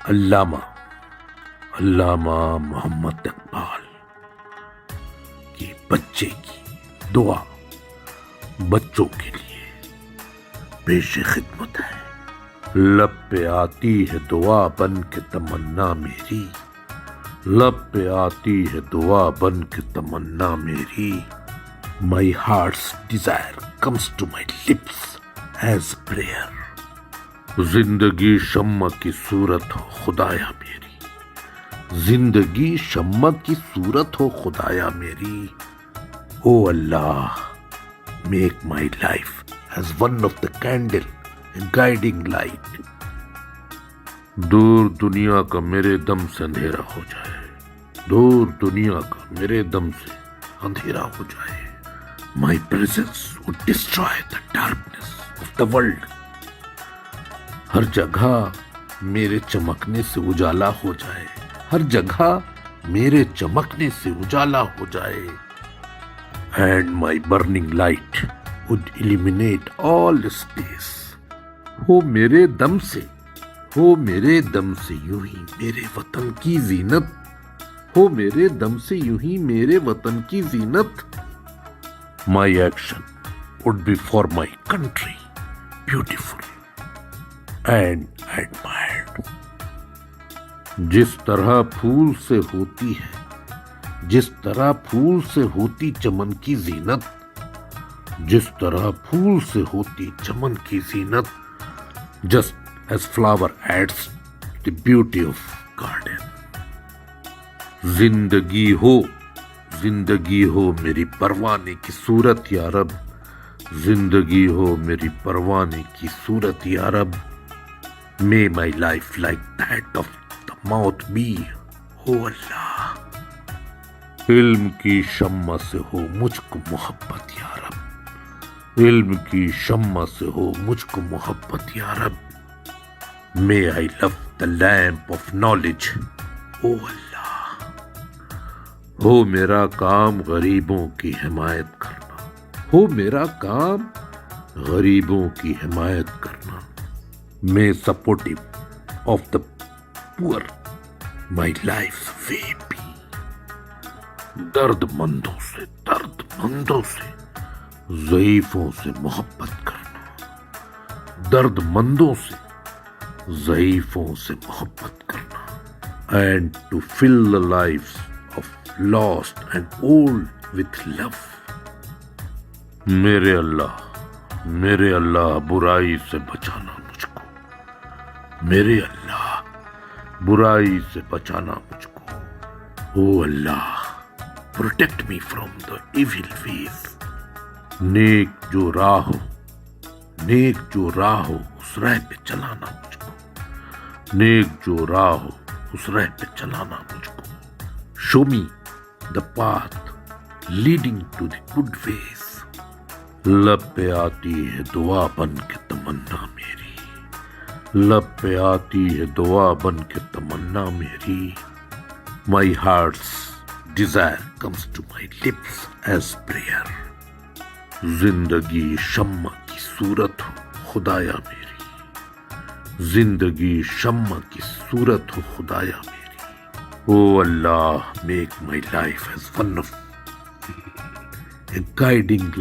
علامہ محمد اقبال کی بچے کی دعا بچوں کے لیے پیش خدمت ہے۔ لب پہ آتی ہے دعا بن کے تمنا میری، لب پہ آتی ہے دعا بن کے تمنا میری، my heart's desire comes to my lips as prayer. زندگی شمع کی صورت ہو خدایا میری، زندگی شمع کی صورت ہو خدایا میری، O Allah make my life as one of the candle guiding light. دور دنیا کا میرے دم سے اندھیرا ہو جائے، دور دنیا کا میرے دم سے اندھیرا ہو جائے، my presence would destroy the darkness of the world۔ ہر جگہ میرے چمکنے سے اجالا ہو جائے، ہر جگہ میرے چمکنے سے اجالا ہو جائے، and my burning light would illuminate all space۔ ہو میرے دم سے، ہو میرے دم سے یوں ہی میرے وطن کی زینت، ہو میرے دم سے یوں ہی میرے وطن کی زینت۔ My action would be for my country beautiful and admired۔ جس طرح پھول سے ہوتی ہے، جس طرح پھول سے ہوتی چمن کی زینت، جس طرح پھول سے ہوتی چمن کی زینت، just as flower adds the beauty of garden۔ زندگی ہو، زندگی ہو میری پروانے کی صورت یا رب، زندگی ہو میری پروانے کی صورت یا رب، may my life like that of the mouth be، او اللہ علم کی شمع سے ہو مجھ کو محبت یا رب، علم کی شمع سے ہو مجھ کو محبت یا رب، may I love the lamp of knowledge، او اللہ ہو میرا کام غریبوں کی حمایت کرنا، ہو میرا کام غریبوں کی حمایت کرنا، میں سپورٹیو آف دا پور مائی لائف وے بی۔ درد مندوں سے، درد مندوں سے، ضعیفوں سے محبت کرنا، درد مندوں سے، ضعیفوں سے محبت کرنا، and to fill the life of lost and old with love۔ میرے اللہ برائی سے بچانا مجھ کو، میرے اللہ برائی سے بچانا مجھ کو، او اللہ protect me from the evil ways۔ نیک جو راہ ہو، نیک جو راہ ہو اس راہ پہ چلانا مجھ کو، نیک جو راہ ہو اس راہ پہ چلانا مجھ کو، show me the path leading to the good ways۔ لب پہ آتی ہے دعا بن کے تمنا میری، لب پہ آتی ہے دعا بن کے تمنا میری، my heart's desire comes to my lips as prayer۔ زندگی شمع کی صورت ہو خدایا میری، زندگی شمع کی صورت ہو خدایا میری، O Allah make my life as one of a guiding light۔